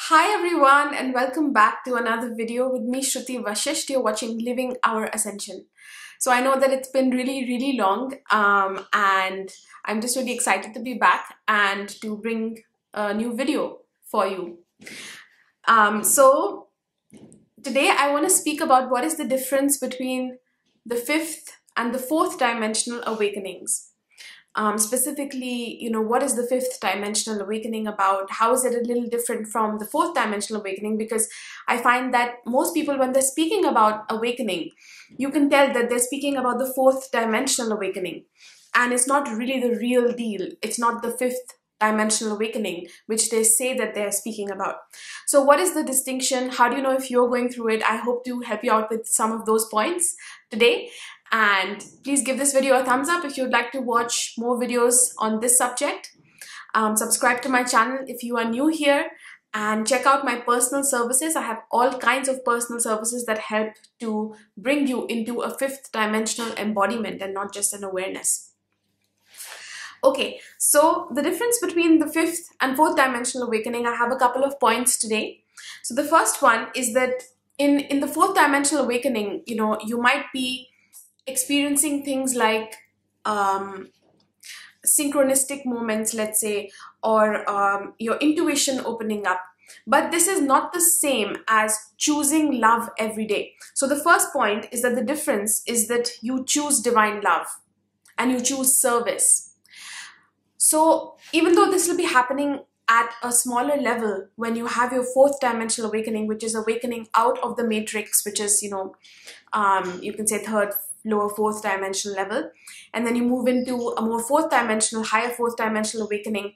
Hi everyone and welcome back to another video with me Shruti Vashist. You're watching Living Our Ascension. So I know that it's been really long and I'm just really excited to be back and to bring a new video for you. So today I want to speak about what is the difference between the fifth and the fourth dimensional awakenings. Specifically, what is the fifth dimensional awakening about? How is it a little different from the fourth dimensional awakening? Because I find that most people, when they're speaking about awakening, you can tell that they're speaking about the fourth dimensional awakening. And it's not really the real deal. It's not the fifth dimensional awakening, which they say that they're speaking about. So what is the distinction? How do you know if you're going through it? I hope to help you out with some of those points today. And please give this video a thumbs up if you'd like to watch more videos on this subject. Subscribe to my channel if you are new here and check out my personal services. I have all kinds of personal services that help to bring you into a fifth dimensional embodiment and not just an awareness. Okay, so the difference between the fifth and fourth dimensional awakening, I have a couple of points today. So the first one is that in the fourth dimensional awakening, you might be experiencing things like synchronistic moments, let's say, or your intuition opening up. But this is not the same as choosing love every day. So the first point is that the difference is that you choose divine love and you choose service. So even though this will be happening at a smaller level when you have your fourth dimensional awakening, which is awakening out of the matrix, which is, you can say third, lower fourth dimensional level, and then you move into a more fourth dimensional, higher fourth dimensional awakening,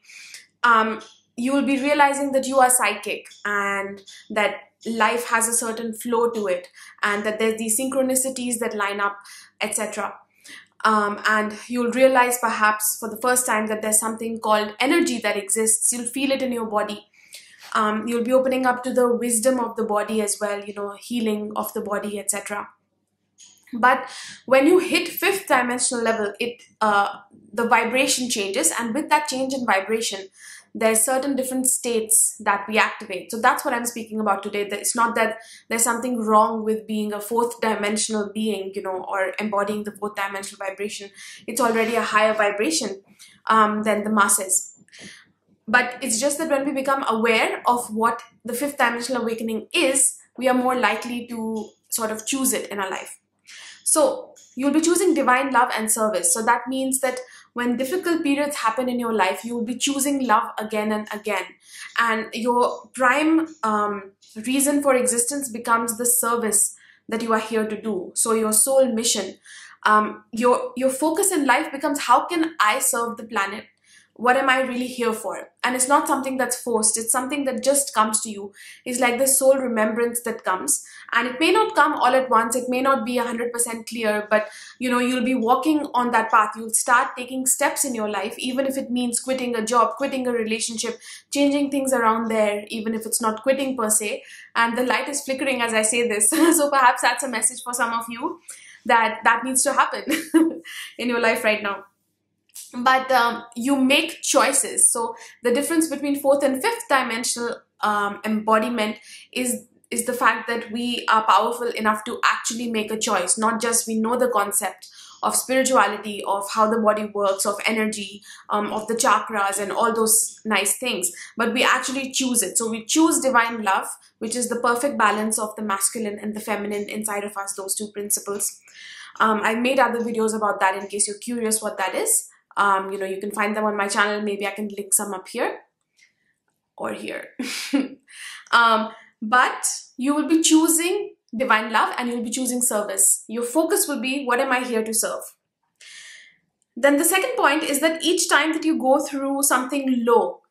you will be realizing that you are psychic and that life has a certain flow to it and that there's these synchronicities that line up, etc. And you'll realize perhaps for the first time that there's something called energy that exists. You'll feel it in your body. You'll be opening up to the wisdom of the body as well, healing of the body, etc. But when you hit fifth dimensional level, the vibration changes, and with that change in vibration, there's certain different states that we activate. So that's what I'm speaking about today. It's not that there's something wrong with being a fourth dimensional being, or embodying the fourth dimensional vibration. It's already a higher vibration than the masses. But it's just that when we become aware of what the fifth dimensional awakening is, we are more likely to sort of choose it in our life. So you'll be choosing divine love and service. So that means that when difficult periods happen in your life, you will be choosing love again and again. And your prime reason for existence becomes the service that you are here to do. So your soul mission, your focus in life becomes, how can I serve the planet? What am I really here for? And it's not something that's forced. It's something that just comes to you. It's like the soul remembrance that comes. And it may not come all at once. It may not be 100% clear, but you'll be walking on that path. You'll start taking steps in your life, even if it means quitting a job, quitting a relationship, changing things around there, even if it's not quitting per se. And the light is flickering as I say this. So perhaps that's a message for some of you that needs to happen in your life right now. But you make choices. So the difference between fourth and fifth dimensional embodiment is the fact that we are powerful enough to actually make a choice. Not just we know the concept of spirituality, of how the body works, of energy, of the chakras and all those nice things, but we actually choose it. So we choose divine love, which is the perfect balance of the masculine and the feminine inside of us, those two principles. I've made other videos about that in case you're curious what that is. You can find them on my channel. Maybe I can link some up here or here. But you will be choosing divine love and you'll be choosing service. Your focus will be, what am I here to serve? Then the second point is that each time that you go through something low,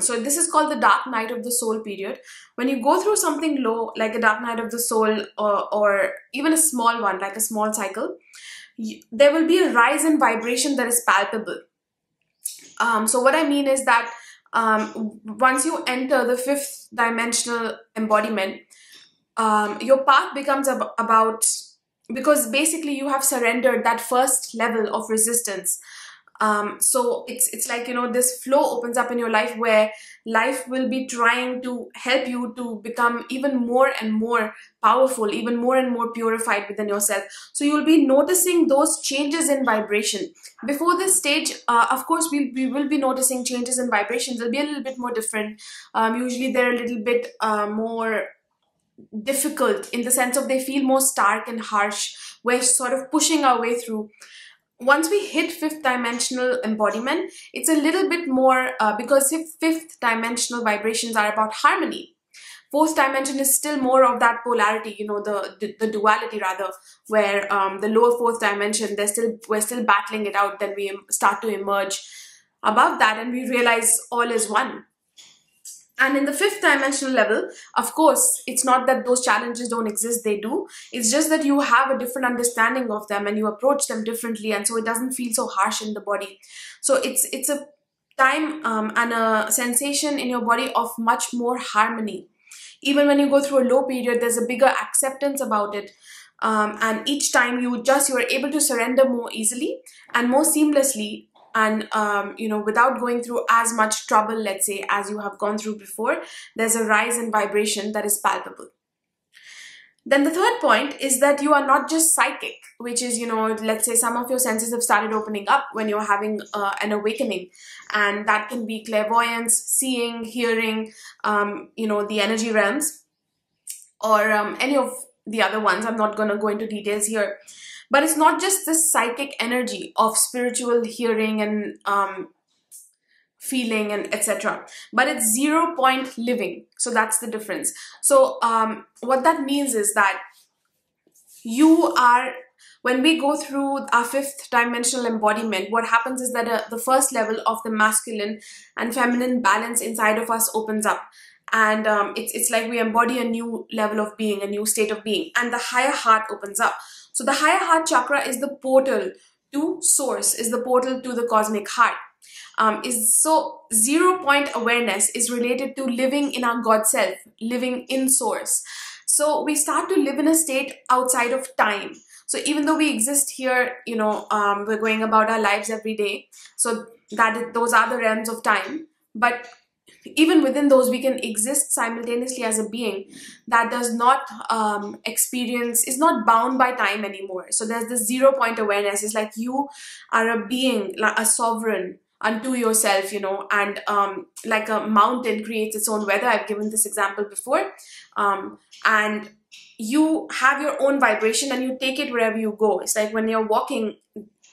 so this is called the dark night of the soul period. When you go through something low, like a dark night of the soul, or even a small one, like a small cycle, there will be a rise in vibration that is palpable. So what I mean is that once you enter the fifth dimensional embodiment, your path becomes about, because basically you have surrendered that first level of resistance. So it's like, you know, this flow opens up in your life where life will be trying to help you to become even more and more powerful, even more and more purified within yourself. So you'll be noticing those changes in vibration. Before this stage, of course, we will be noticing changes in vibration. They'll be a little bit more different. Usually they're a little bit more difficult, in the sense of they feel more stark and harsh. We're sort of pushing our way through. Once we hit fifth dimensional embodiment, it's a little bit more, because if fifth dimensional vibrations are about harmony, fourth dimension is still more of that polarity, you know, the duality rather, where the lower fourth dimension, we're still battling it out. Then we start to emerge above that and we realize all is one. And in the fifth dimensional level, of course, it's not that those challenges don't exist, they do. It's just that you have a different understanding of them and you approach them differently, and so it doesn't feel so harsh in the body. So it's a time and a sensation in your body of much more harmony. Even when you go through a low period, there's a bigger acceptance about it. And each time you're able to surrender more easily and more seamlessly, and you know, without going through as much trouble, let's say, as you have gone through before. There's a rise in vibration that is palpable. Then the third point is that you are not just psychic, which is, you know, let's say some of your senses have started opening up when you're having an awakening, and that can be clairvoyance, seeing, hearing, you know, the energy realms, or any of the other ones. I'm not going to go into details here. But it's not just this psychic energy of spiritual hearing and feeling and etc. But it's 0 point living. So that's the difference. So what that means is that when we go through our fifth dimensional embodiment, what happens is that the first level of the masculine and feminine balance inside of us opens up. And it's like we embody a new level of being, a new state of being. And the higher heart opens up. So the higher heart chakra is the portal to source, is the portal to the cosmic heart. So 0 point awareness is related to living in our God self, living in source. So we start to live in a state outside of time. So even though we exist here, you know, we're going about our lives every day. So those are the realms of time. But even within those, we can exist simultaneously as a being that does not is not bound by time anymore. So there's this 0 point awareness. It's like you are a being, like a sovereign unto yourself, you know, and like a mountain creates its own weather. I've given this example before. And you have your own vibration and you take it wherever you go. It's like when you're walking,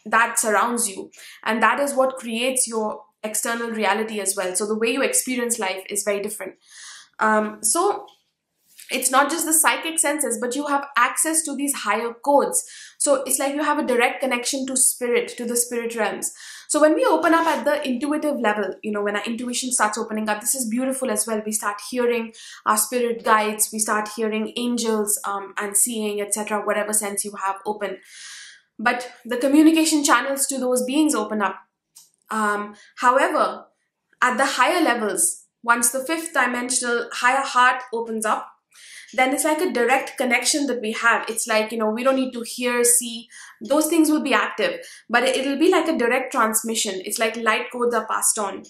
that surrounds you. And that is what creates your external reality as well. So the way you experience life is very different. So it's not just the psychic senses, but you have access to these higher codes. So it's like you have a direct connection to spirit, to the spirit realms. So when we open up at the intuitive level, you know, when our intuition starts opening up, this is beautiful as well. We start hearing our spirit guides, we start hearing angels and seeing, etc., whatever sense you have open. But the communication channels to those beings open up. However, at the higher levels, once the fifth dimensional higher heart opens up, then it's like a direct connection that we have. It's like, you know, we don't need to hear, see, those things will be active, but it'll be like a direct transmission. It's like light codes are passed on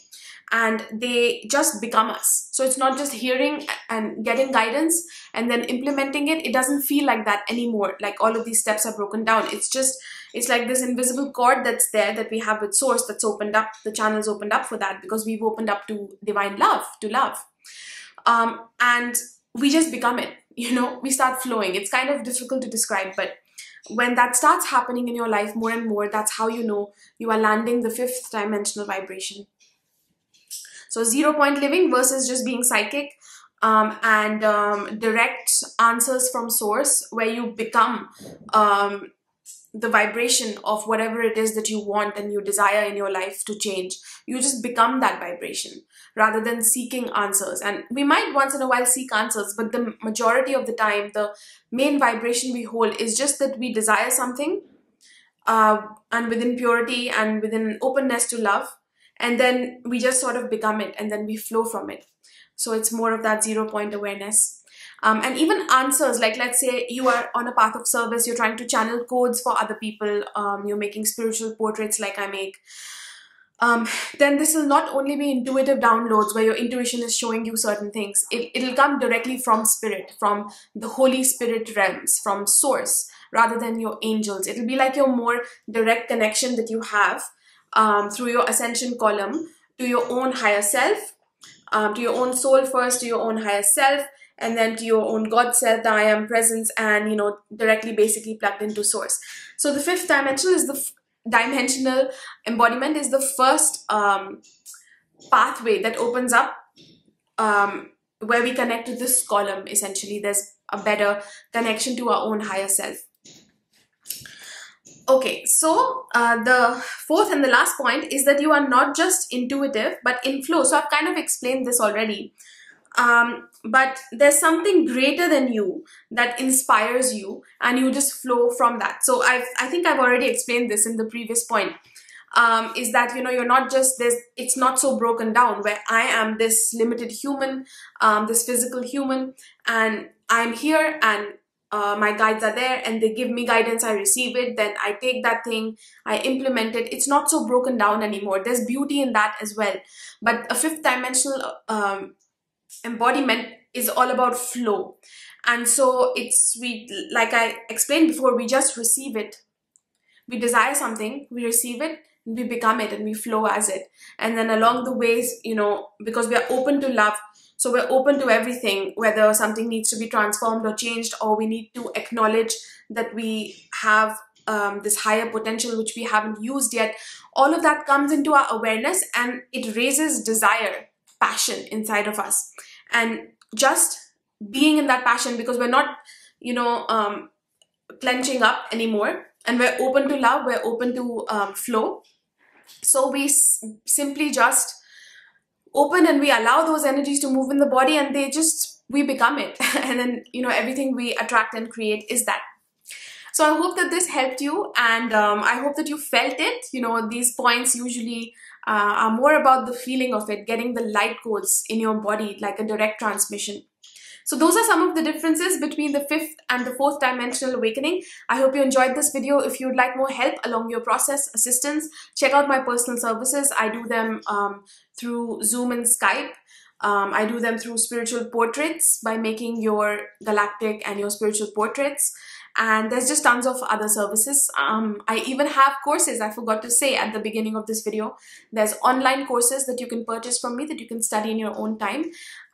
and they just become us. So it's not just hearing and getting guidance and then implementing it. It doesn't feel like that anymore. Like all of these steps are broken down. It's like this invisible cord that's there that we have with source that's opened up. The channel's opened up for that because we've opened up to divine love, to love. And we just become it, you know, we start flowing. It's kind of difficult to describe, but when that starts happening in your life more and more, that's how you know you are landing the fifth dimensional vibration. So 0 point living versus just being psychic and direct answers from source, where you become the vibration of whatever it is that you want and you desire in your life to change. You just become that vibration rather than seeking answers. And we might once in a while seek answers, but the majority of the time, the main vibration we hold is just that we desire something and within purity and within openness to love. And then we just sort of become it and then we flow from it. So it's more of that 0 point awareness. And even answers, like let's say you are on a path of service, you're trying to channel codes for other people, you're making spiritual portraits like I make. then this will not only be intuitive downloads where your intuition is showing you certain things. It'll come directly from spirit, from the Holy Spirit realms, from source, rather than your angels. It'll be like your more direct connection that you have through your ascension column to your own higher self, to your own soul first, to your own higher self, and then to your own God self, the I am presence, and, you know, directly basically plugged into source. So the fifth dimensional is the dimensional embodiment is the first pathway that opens up, where we connect to this column. Essentially, there's a better connection to our own higher self. Okay, so the fourth and the last point is that you are not just intuitive, but in flow. So I've kind of explained this already. But there's something greater than you that inspires you, and you just flow from that. So I think I've already explained this in the previous point, is that, you know, you're not just this, it's not so broken down where I am this limited human, this physical human, and I'm here, and my guides are there and they give me guidance, I receive it, then I take that thing, I implement it. It's not so broken down anymore. There's beauty in that as well. But a fifth dimensional embodiment is all about flow. And so like I explained before, we just receive it. We desire something, we receive it, we become it, and we flow as it. And then along the ways, you know, because we are open to love, so we're open to everything, whether something needs to be transformed or changed, or we need to acknowledge that we have this higher potential which we haven't used yet. All of that comes into our awareness, and it raises desire, passion inside of us. And just being in that passion, because we're not, you know, clenching up anymore, and we're open to love, we're open to flow. So we simply just open, and we allow those energies to move in the body, and we become it. And then, you know, everything we attract and create is that. So I hope that this helped you, and I hope that you felt it. You know, these points usually are more about the feeling of it, getting the light codes in your body like a direct transmission. So those are some of the differences between the fifth and the fourth dimensional awakening. I hope you enjoyed this video. If you'd like more help along your process, assistance, check out my personal services. I do them through Zoom and Skype. I do them through spiritual portraits by making your galactic and your spiritual portraits. And there's just tons of other services. I even have courses, I forgot to say at the beginning of this video. There's online courses that you can purchase from me that you can study in your own time.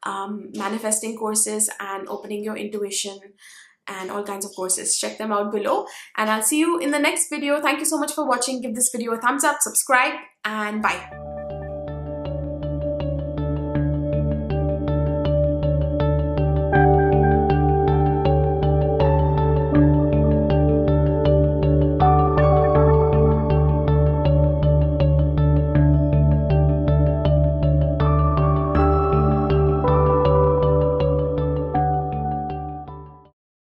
Manifesting courses and opening your intuition and all kinds of courses. Check them out below, and I'll see you in the next video. Thank you so much for watching. Give this video a thumbs up, subscribe, and bye.